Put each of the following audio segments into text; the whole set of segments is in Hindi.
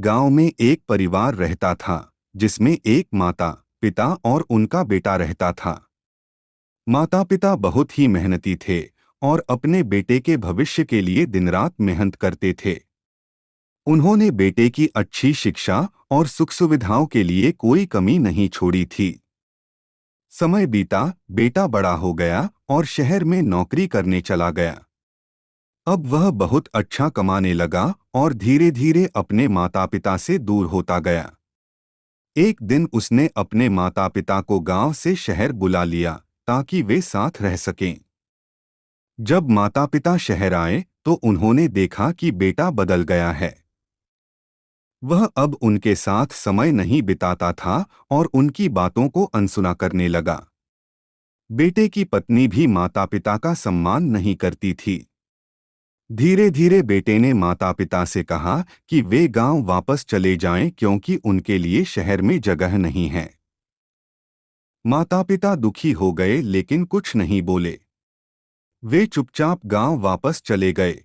गांव में एक परिवार रहता था जिसमें एक माता, पिता और उनका बेटा रहता था। माता पिता बहुत ही मेहनती थे और अपने बेटे के भविष्य के लिए दिन रात मेहनत करते थे। उन्होंने बेटे की अच्छी शिक्षा और सुख सुविधाओं के लिए कोई कमी नहीं छोड़ी थी। समय बीता, बेटा बड़ा हो गया और शहर में नौकरी करने चला गया। अब वह बहुत अच्छा कमाने लगा और धीरे धीरे अपने माता पिता से दूर होता गया। एक दिन उसने अपने माता पिता को गांव से शहर बुला लिया ताकि वे साथ रह सकें। जब माता पिता शहर आए तो उन्होंने देखा कि बेटा बदल गया है। वह अब उनके साथ समय नहीं बिताता था और उनकी बातों को अनसुना करने लगा। बेटे की पत्नी भी माता पिता का सम्मान नहीं करती थी। धीरे धीरे बेटे ने माता पिता से कहा कि वे गांव वापस चले जाएं क्योंकि उनके लिए शहर में जगह नहीं है। माता पिता दुखी हो गए लेकिन कुछ नहीं बोले। वे चुपचाप गांव वापस चले गए।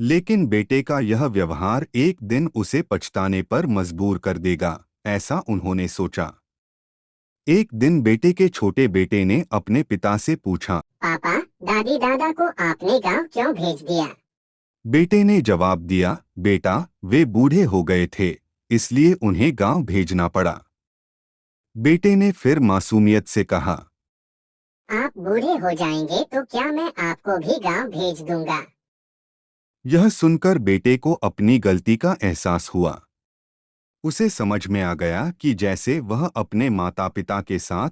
लेकिन बेटे का यह व्यवहार एक दिन उसे पछताने पर मजबूर कर देगा, ऐसा उन्होंने सोचा। एक दिन बेटे के छोटे बेटे ने अपने पिता से पूछा, पापा, दादी दादा को आपने गांव क्यों भेज दिया? बेटे ने जवाब दिया, बेटा, वे बूढ़े हो गए थे, इसलिए उन्हें गांव भेजना पड़ा। बेटे ने फिर मासूमियत से कहा, आप बूढ़े हो जाएंगे तो क्या मैं आपको भी गांव भेज दूंगा? यह सुनकर बेटे को अपनी गलती का एहसास हुआ। उसे समझ में आ गया कि जैसे वह अपने माता पिता के साथ